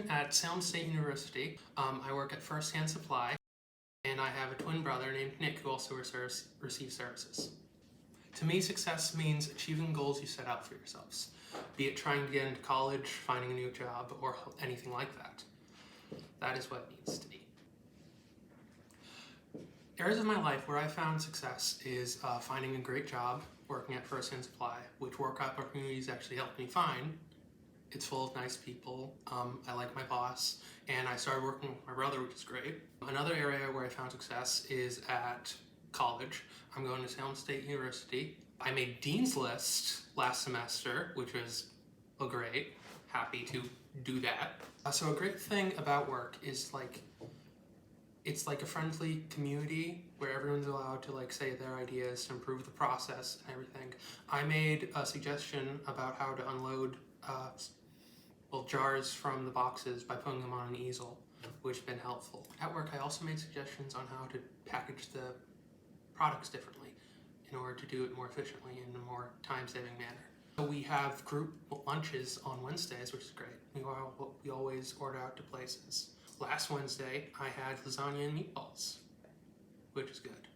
student at Salem State University. I work at First Hand Supply, and I have a twin brother named Nick who also receives services. To me, success means achieving goals you set out for yourselves, be it trying to get into college, finding a new job, or anything like that. That is what it means to me. Areas of my life where I found success is finding a great job, working at First Hand Supply, which work opportunities actually helped me find. It's full of nice people. I like my boss, and I started working with my brother, which is great. Another area where I found success is at college. I'm going to Salem State University. I made Dean's List last semester, which was great. Happy to do that. So a great thing about work is it's like a friendly community where everyone's allowed to say their ideas to improve the process and everything. I made a suggestion about how to unload jars from the boxes by putting them on an easel, which has been helpful. At work, I also made suggestions on how to package the products differently in order to do it more efficiently in a more time-saving manner. So we have group lunches on Wednesdays, which is great. We always order out to places. Last Wednesday, I had lasagna and meatballs, which is good.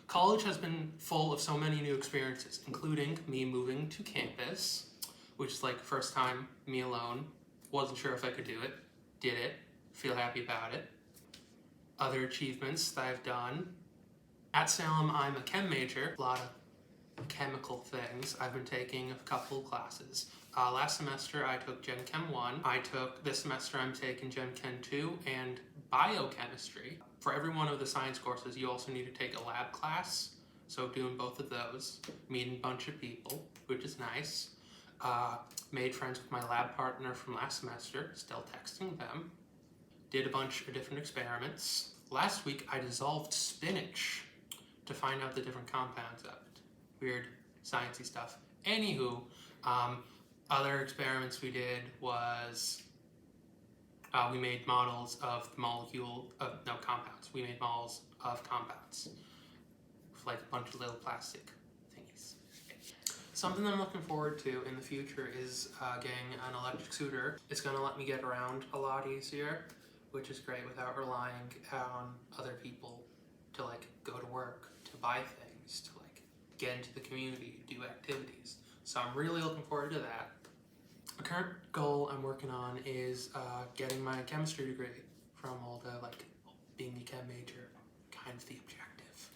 College has been full of so many new experiences, including me moving to campus, which is first time, me alone. Wasn't sure if I could do it. Did it. Feel happy about it. Other achievements that I've done. At Salem, I'm a chem major. A lot of chemical things. I've been taking a couple of classes. Last semester, I took Gen Chem 1. This semester, I'm taking Gen Chem 2 and biochemistry. For every one of the science courses, you also need to take a lab class. So doing both of those, meeting a bunch of people, which is nice. Made friends with my lab partner from last semester, still texting them. Did a bunch of different experiments. Last week, I dissolved spinach to find out the different compounds of it. Weird, sciencey stuff. Anywho, other experiments we did was we made models of the compounds. We made models of compounds with a bunch of little plastic thingies. Something that I'm looking forward to in the future is getting an electric scooter. It's going to let me get around a lot easier, which is great without relying on other people to go to work, to buy things, to get into the community, do activities. So I'm really looking forward to that. A current goal I'm working on is getting my chemistry degree from all the being a chem major, kind of the objective.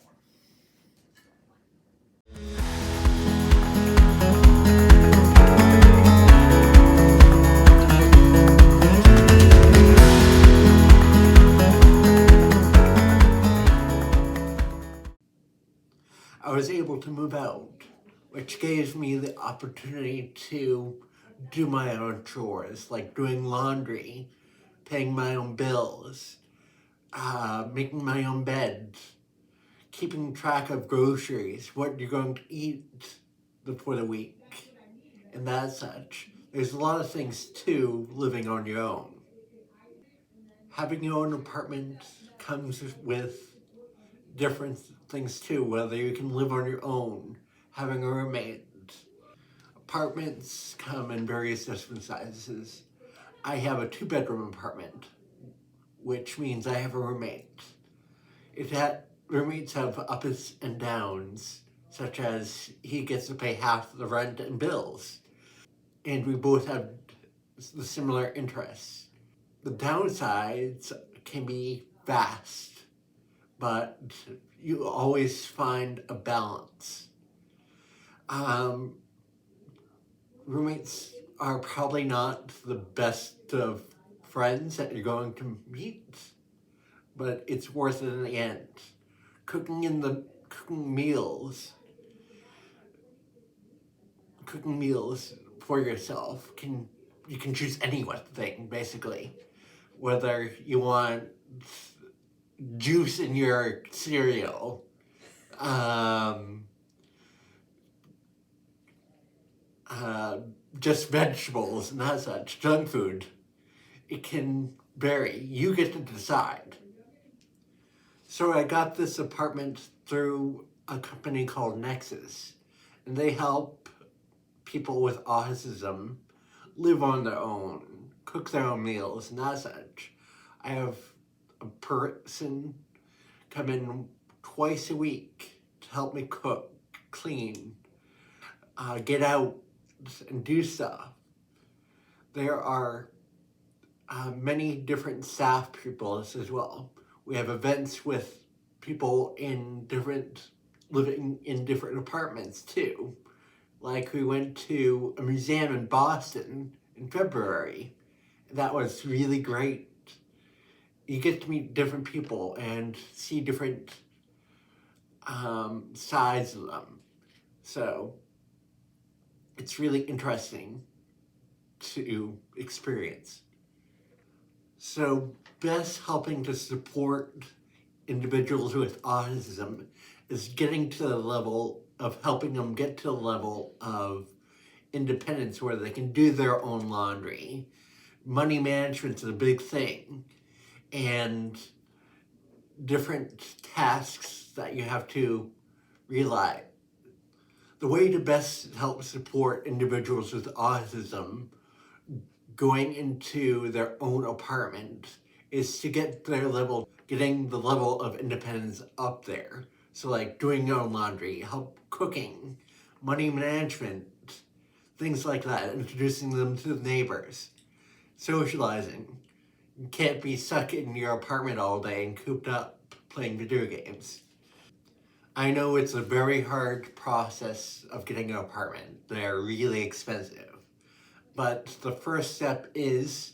I was able to move out, which gave me the opportunity to do my own chores, like doing laundry, paying my own bills, making my own beds, keeping track of groceries, what you're going to eat for the week, and that such. There's a lot of things to living on your own. Having your own apartment comes with different things too, whether you can live on your own, having a roommate. Apartments come in various different sizes. I have a 2-bedroom apartment, which means I have a roommate. Roommates have ups and downs, such as he gets to pay half the rent and bills, and we both have the similar interests. The downsides can be vast, but you always find a balance. Roommates are probably not the best of friends that you're going to meet, but it's worth it in the end. Cooking meals for yourself, you can choose anything, basically. Whether you want juice in your cereal, just vegetables and that such, junk food. It can vary. You get to decide. So I got this apartment through a company called Nexus, and they help people with autism live on their own, cook their own meals, and as such. I have a person come in twice a week to help me cook, clean, get out, and do stuff. There are many different staff pupils as well. We have events with people in different living in different apartments too. Like we went to a museum in Boston in February. That was really great. You get to meet different people and see different sides of them. So it's really interesting to experience. So, best helping to support individuals with autism is getting to the level of helping them get to the level of independence where they can do their own laundry. Money management is a big thing, and different tasks that you have to realize. The way to best help support individuals with autism going into their own apartment is to get getting the level of independence up there. So, like doing your own laundry, help cooking, money management, things like that, introducing them to the neighbors, socializing. You can't be stuck in your apartment all day and cooped up playing video games. I know it's a very hard process of getting an apartment. They're really expensive. But the first step is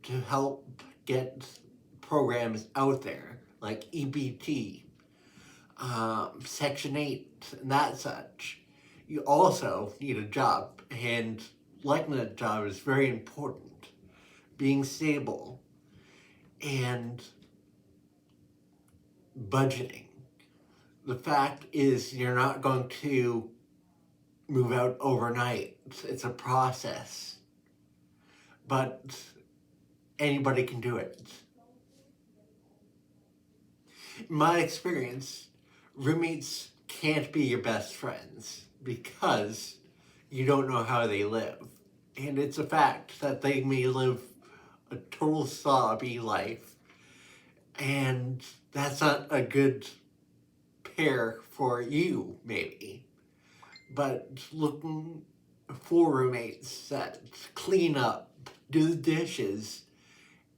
to help get programs out there like EBT, Section 8, and that such. You also need a job, and liking that job is very important. Being stable and budgeting. The fact is, you're not going to move out overnight. It's a process. But anybody can do it. In my experience, roommates can't be your best friends because you don't know how they live. And it's a fact that they may live a total snobby life, and that's not a good pair for you, maybe. But looking for roommates that clean up, do the dishes,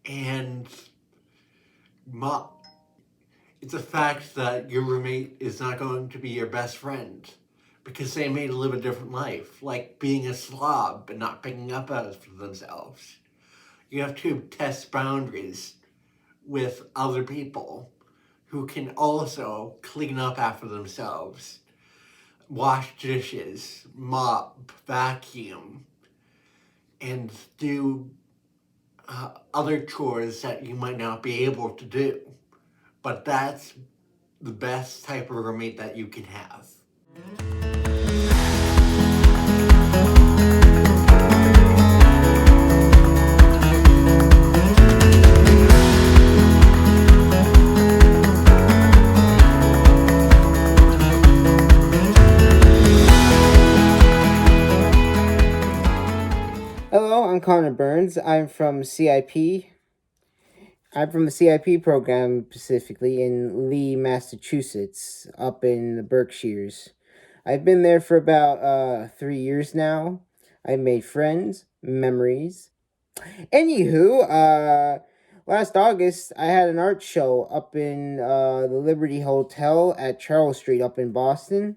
and mop. It's a fact that your roommate is not going to be your best friend because they may live a different life, like being a slob and not picking up after themselves. You have to test boundaries with other people who can also clean up after themselves, wash dishes, mop, vacuum, and do other chores that you might not be able to do. But that's the best type of roommate that you can have. Hello, I'm Connor Burns. I'm from CIP. I'm from the CIP program specifically in Lee, Massachusetts, up in the Berkshires. I've been there for about 3 years now. I've made friends, memories. Anywho, last August I had an art show up in the Liberty Hotel at Charles Street up in Boston.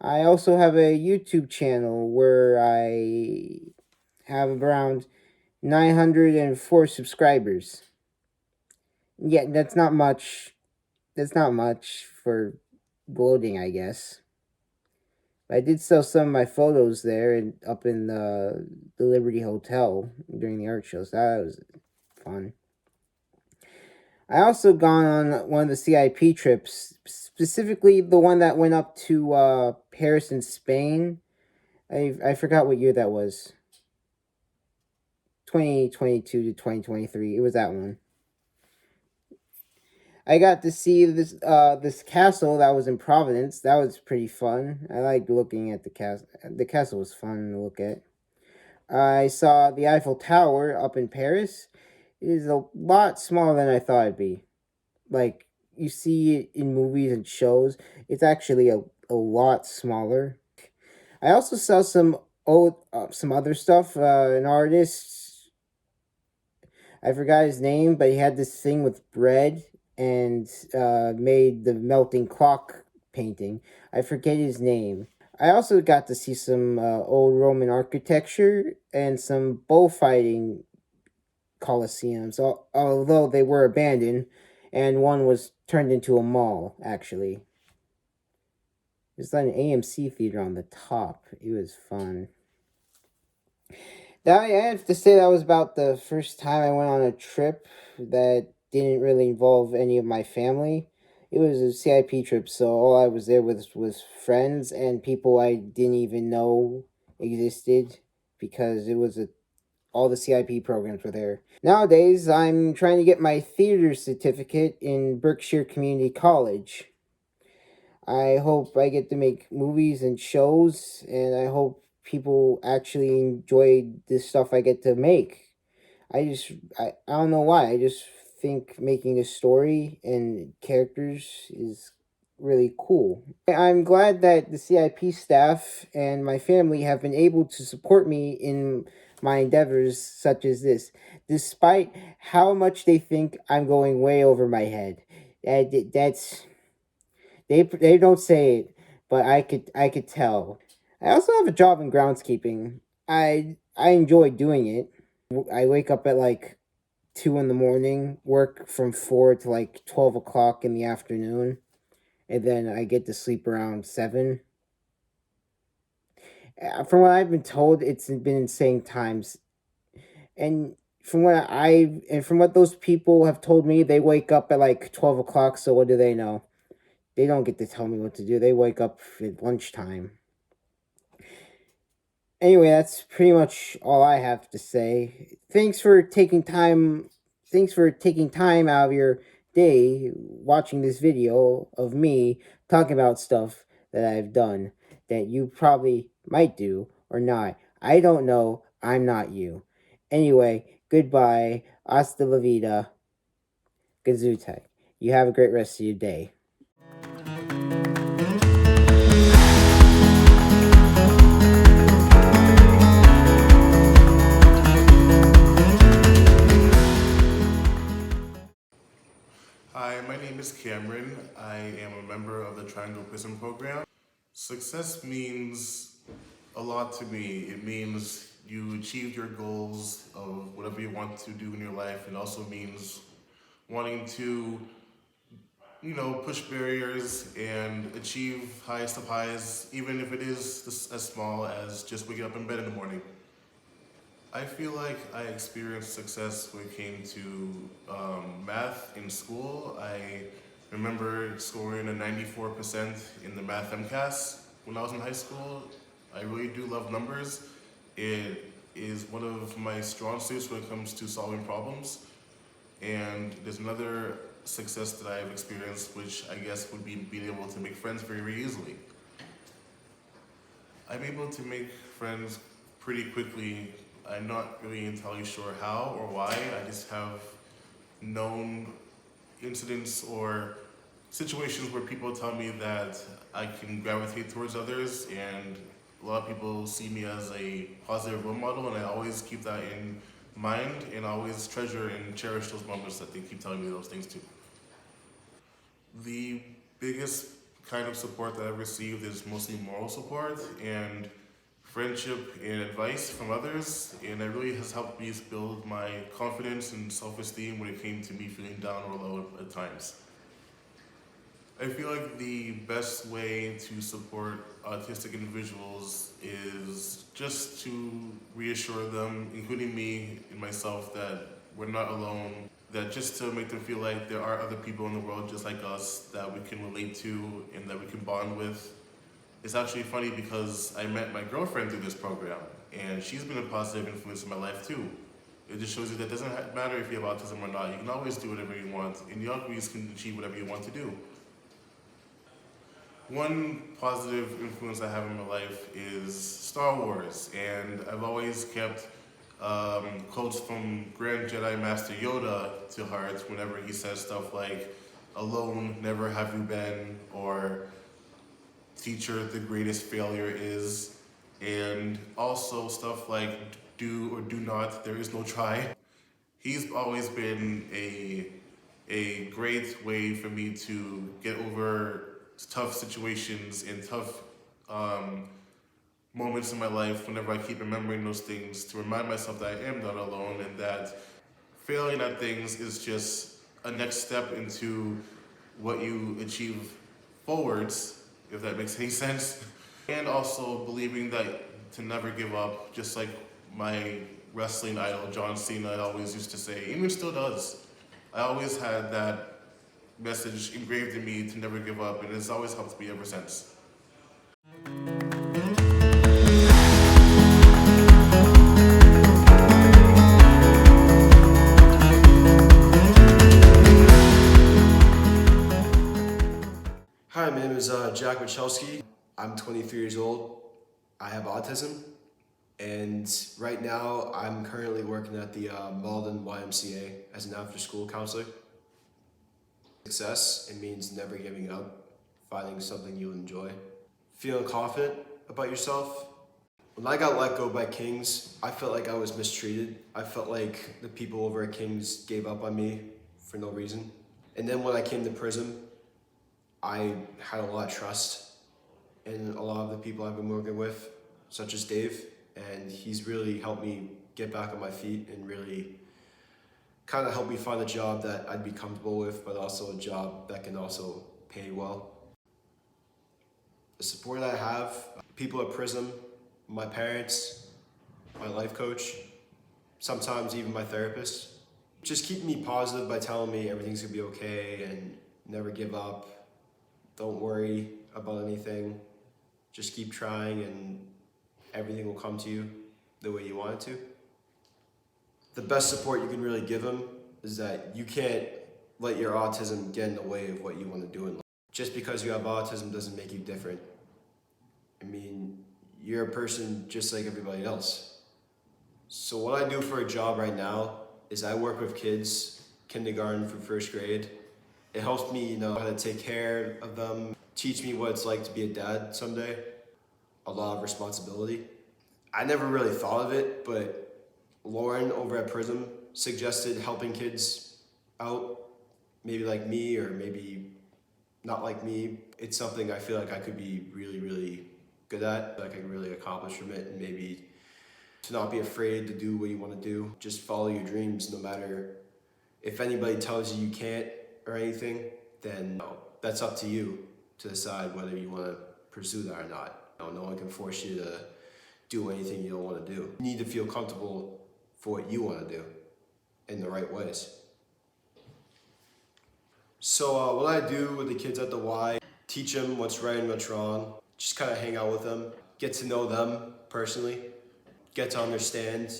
I also have a YouTube channel where I have around 904 subscribers. Yeah, that's not much. That's not much for gloating, I guess. I did sell some of my photos there and up in the Liberty Hotel during the art shows. That was fun. I also gone on one of the CIP trips, specifically the one that went up to Paris in Spain. I forgot what year that was. 2022 to 2023. It was that one. I got to see this castle that was in Providence. That was pretty fun. I liked looking at the castle. The castle was fun to look at. I saw the Eiffel Tower up in Paris. It is a lot smaller than I thought it'd be. Like, you see it in movies and shows, it's actually a lot smaller. I also saw some other stuff. An artist, I forgot his name, but he had this thing with bread and made the melting clock painting. I forget his name. I also got to see some old Roman architecture and some bullfighting coliseums, although they were abandoned, and one was turned into a mall, actually. There's like an AMC theater on the top. It was fun. I have to say that was about the first time I went on a trip that didn't really involve any of my family. It was a CIP trip, so all I was there with was friends and people I didn't even know existed because it was a all the CIP programs were there. Nowadays, I'm trying to get my theater certificate in Berkshire Community College. I hope I get to make movies and shows, and I hope people actually enjoy the stuff I get to make. I don't know why. I just think making a story and characters is really cool. I'm glad that the CIP staff and my family have been able to support me in my endeavors such as this, despite how much they think I'm going way over my head. That's they don't say it, but I could tell. I also have a job in groundskeeping. I enjoy doing it. I wake up at like 2 in the morning, work from 4 to like 12 o'clock in the afternoon, and then I get to sleep around 7. From what I've been told, it's been insane times, and from what those people have told me, they wake up at like 12 o'clock. So what do they know? They don't get to tell me what to do. They wake up at lunchtime. Anyway, that's pretty much all I have to say. Thanks for taking time out of your day watching this video of me talking about stuff that I've done that you probably might do or not. I don't know. I'm not you. Anyway, goodbye. Hasta la vida. Gesundheit. You have a great rest of your day. Hi, my name is Cameron. I am a member of the Triangle Prison Program. Success means a lot to me. It means you achieved your goals of whatever you want to do in your life. It also means wanting to, push barriers and achieve highest of highs, even if it is as small as just waking up in bed in the morning. I feel like I experienced success when it came to math in school. I remember scoring a 94% in the math MCAS when I was in high school. I really do love numbers. It is one of my strong suits when it comes to solving problems. And there's another success that I've experienced, which I guess would be being able to make friends very, very easily. I'm able to make friends pretty quickly. I'm not really entirely sure how or why. I just have known incidents or situations where people tell me that I can gravitate towards others, and a lot of people see me as a positive role model, and I always keep that in mind and always treasure and cherish those moments that they keep telling me those things too. The biggest kind of support that I've received is mostly moral support and friendship and advice from others, and it really has helped me build my confidence and self-esteem when it came to me feeling down or low at times. I feel like the best way to support autistic individuals is just to reassure them, including me and myself, that we're not alone, that just to make them feel like there are other people in the world just like us that we can relate to and that we can bond with. It's actually funny because I met my girlfriend through this program, and she's been a positive influence in my life too. It just shows you that it doesn't matter if you have autism or not. You can always do whatever you want, and you always can achieve whatever you want to do. One positive influence I have in my life is Star Wars, and I've always kept quotes from Grand Jedi Master Yoda to heart whenever he says stuff like, "Alone, never have you been," or "Teacher, the greatest failure is," and also stuff like, "Do or do not, there is no try." He's always been a great way for me to get over tough situations and tough moments in my life whenever I keep remembering those things to remind myself that I am not alone and that failing at things is just a next step into what you achieve forwards, if that makes any sense. And also believing that to never give up, just like my wrestling idol John Cena always used to say, even still does. I always had that message engraved in me to never give up, and it's always helped me ever since. Hi, my name is Jack Wachowski. I'm 23 years old. I have autism, and right now I'm currently working at the Malden YMCA as an after-school counselor. Success, it means never giving up, finding something you enjoy, feeling confident about yourself. When I got let go by Kings, I felt like I was mistreated. I felt like the people over at Kings gave up on me for no reason. And then when I came to Prism, I had a lot of trust in a lot of the people I've been working with, such as Dave, and he's really helped me get back on my feet and really kind of helped me find a job that I'd be comfortable with, but also a job that can also pay well. The support I have, people at Prism, my parents, my life coach, sometimes even my therapist, just keep me positive by telling me everything's gonna be okay and never give up. Don't worry about anything. Just keep trying and everything will come to you the way you want it to. The best support you can really give them is that you can't let your autism get in the way of what you want to do in life. Just because you have autism doesn't make you different. I mean, you're a person just like everybody else. So what I do for a job right now is I work with kids, kindergarten through first grade. It helps me know how to take care of them, teach me what it's like to be a dad someday. A lot of responsibility. I never really thought of it, but Lauren over at Prism suggested helping kids out, maybe like me or maybe not like me. It's something I feel like I could be really, really good at, like I can really accomplish from it, and maybe to not be afraid to do what you want to do. Just follow your dreams, no matter if anybody tells you you can't or anything, then that's up to you to decide whether you want to pursue that or not. No one can force you to do anything you don't want to do. You need to feel comfortable for what you want to do in the right ways. So what I do with the kids at the Y, teach them what's right and what's wrong, just kind of hang out with them, get to know them personally, get to understand,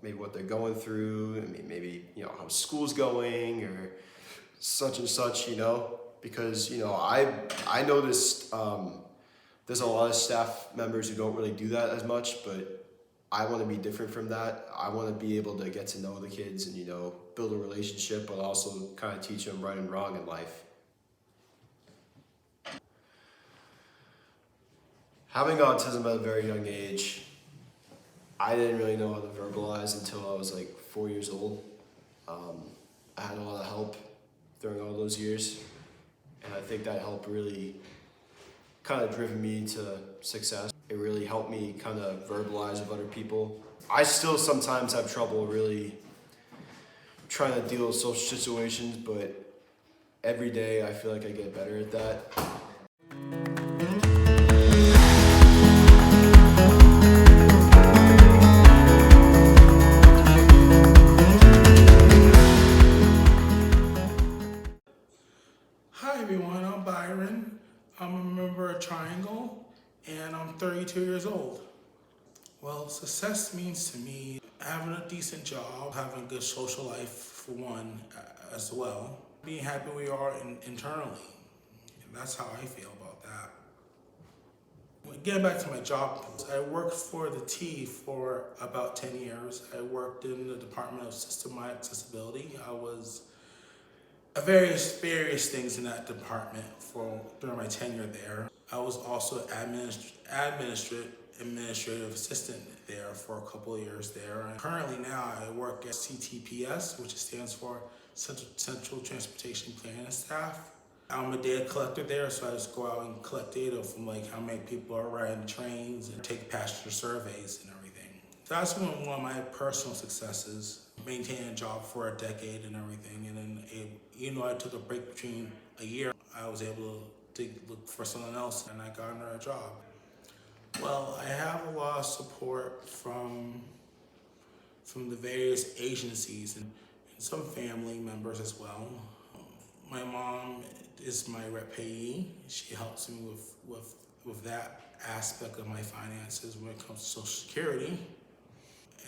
maybe what they're going through, maybe, how school's going or such and such, because, I noticed there's a lot of staff members who don't really do that as much, but I want to be different from that. I want to be able to get to know the kids and, build a relationship, but also kind of teach them right and wrong in life. Having autism at a very young age, I didn't really know how to verbalize until I was like 4 years old. I had a lot of help during all those years, and I think that help really kind of driven me to success. It really helped me kind of verbalize with other people. I still sometimes have trouble really trying to deal with social situations, but every day I feel like I get better at that. Hi everyone, I'm Byron. I'm a member of Triangle and I'm 32 years old. Well, success means to me having a decent job, having a good social life for one as well, being happy we are internally. That's how I feel about that. Getting back to my job, I worked for the T for about 10 years. I worked in the Department of System-Wide Accessibility. I was various things in that department for during my tenure there. I was also administrative assistant there for a couple of years there. And currently now I work at CTPS, which stands for Central Transportation Planning Staff. I'm a data collector there, so I just go out and collect data from like how many people are riding trains and take passenger surveys and everything. So that's one of my personal successes, maintaining a job for a decade and everything. And then, I took a break between a year. I was able to look for something else and I got another job. Well, I have a lot of support from the various agencies and some family members as well. My mom is my rep payee. She helps me with that aspect of my finances when it comes to Social Security.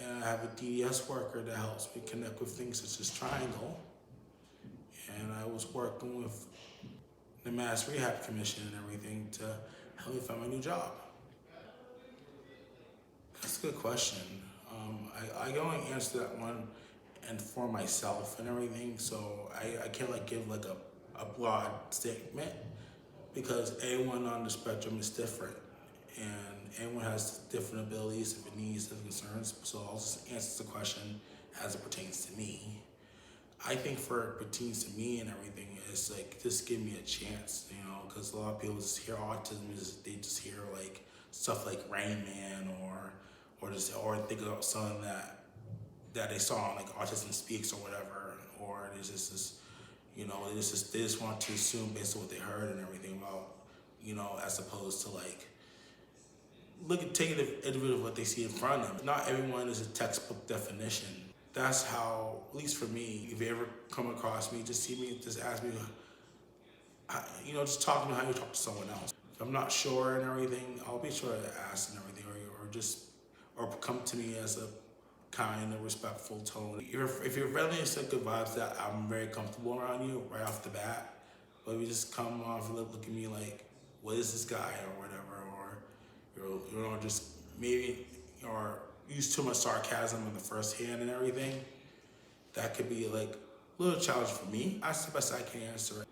And I have a DDS worker that helps me connect with things such as Triangle. And I was working with the Mass Rehab Commission and everything to help me find my new job. That's a good question. I can only answer that one and for myself and everything, so I can't like give like a broad statement because everyone on the spectrum is different and everyone has different abilities, different needs, different concerns. So I'll just answer the question as it pertains to me. I think for it pertains to me and everything, it's like just give me a chance, because a lot of people just hear autism, they just hear like stuff like Rain Man or think about something that they saw on like Autism Speaks or whatever, or there's just this, they just want to assume based on what they heard and everything about, as opposed to like taking advantage of what they see in front of them. Not everyone is a textbook definition. That's how, at least for me, if you ever come across me, just ask me, just talk to me how you talk to someone else. If I'm not sure and everything, I'll be sure to ask and everything, or come to me as a kind and respectful tone. If you're friendly and send good vibes, that I'm very comfortable around you right off the bat. But if you just come off and look at me like, what is this guy or whatever, or just maybe, or use too much sarcasm in the first hand and everything, that could be like a little challenge for me. That's the best I can answer it.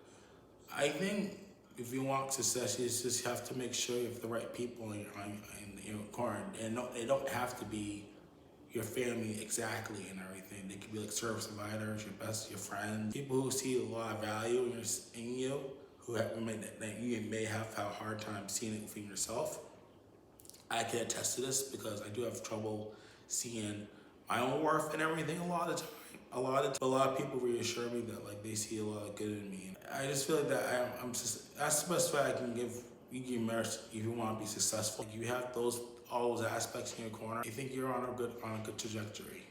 I think if you want success, you just have to make sure you have the right people in your corner, and they don't have to be your family exactly and everything. They could be like service providers, your friends, people who see a lot of value in you, that you may have a hard time seeing it within yourself. I can attest to this because I do have trouble seeing my own worth and everything a lot of the time. A lot of people reassure me that like they see a lot of good in me. I just feel like that that's the best way I can give you merit if you want to be successful. If you have all those aspects in your corner, I think you're on a good trajectory.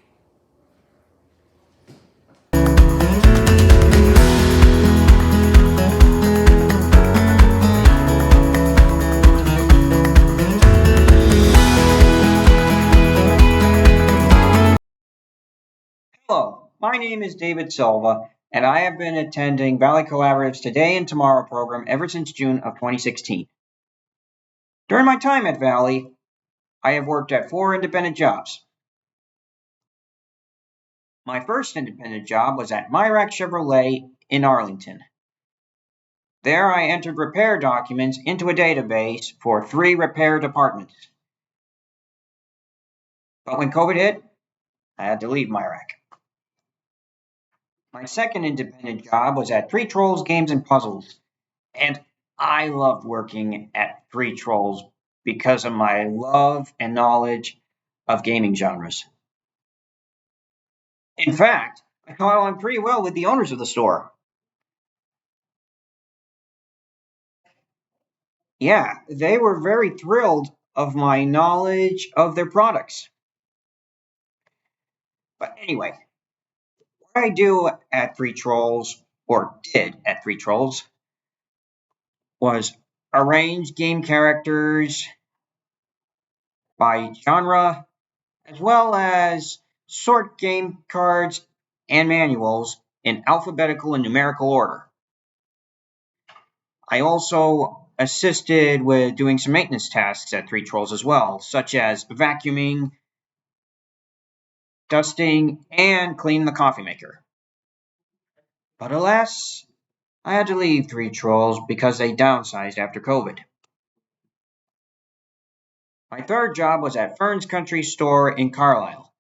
Hello, my name is David Silva, and I have been attending Valley Collaborative's Today and Tomorrow program ever since June of 2016. During my time at Valley, I have worked at 4 independent jobs. My first independent job was at Myrack Chevrolet in Arlington. There I entered repair documents into a database for 3 repair departments. But when COVID hit, I had to leave Myrack. My second independent job was at Three Trolls Games and Puzzles, and I loved working at Three Trolls because of my love and knowledge of gaming genres. In fact, I got on pretty well with the owners of the store. Yeah, they were very thrilled of my knowledge of their products. But anyway, what I do at Three Trolls, or did at Three Trolls, was arrange game characters by genre, as well as sort game cards and manuals in alphabetical and numerical order. I also assisted with doing some maintenance tasks at Three Trolls as well, such as vacuuming, dusting, and cleaning the coffee maker. But alas, I had to leave Three Trolls because they downsized after COVID. My third job was at Fern's Country Store in Carlisle.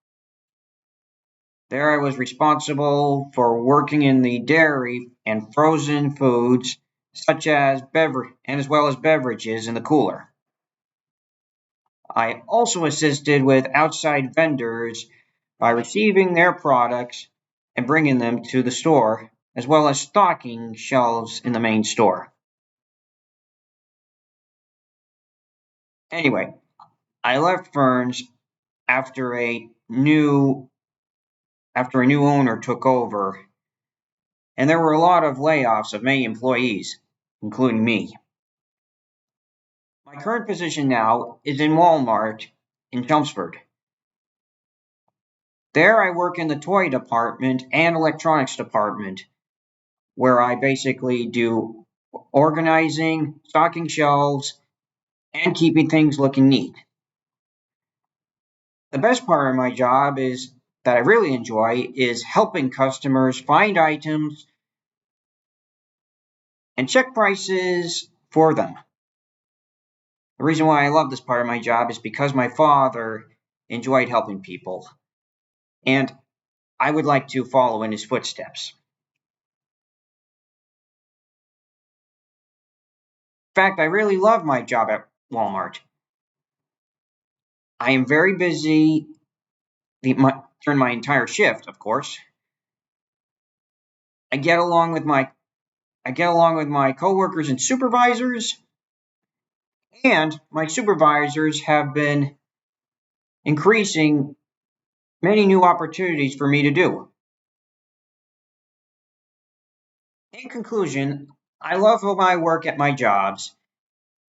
There I was responsible for working in the dairy and frozen foods such as as well as beverages in the cooler. I also assisted with outside vendors by receiving their products and bringing them to the store, as well as stocking shelves in the main store. Anyway, I left Fern's after a new owner took over, and there were a lot of layoffs of many employees, including me. My current position now is in Walmart in Chelmsford. There I work in the toy department and electronics department, where I basically do organizing, stocking shelves, and keeping things looking neat. The best part of my job is that I really enjoy is helping customers find items and check prices for them. The reason why I love this part of my job is because my father enjoyed helping people, and I would like to follow in his footsteps. In fact, I really love my job at Walmart. I am very busy during my entire shift, of course. I get along with my coworkers and supervisors, and my supervisors have been increasing many new opportunities for me to do. In conclusion, I love my work at my jobs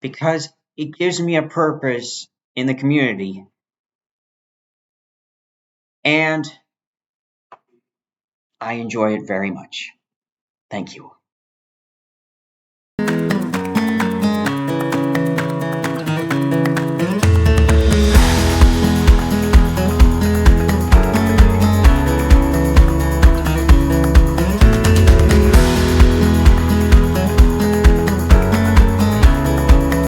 because it gives me a purpose in the community, and I enjoy it very much. Thank you.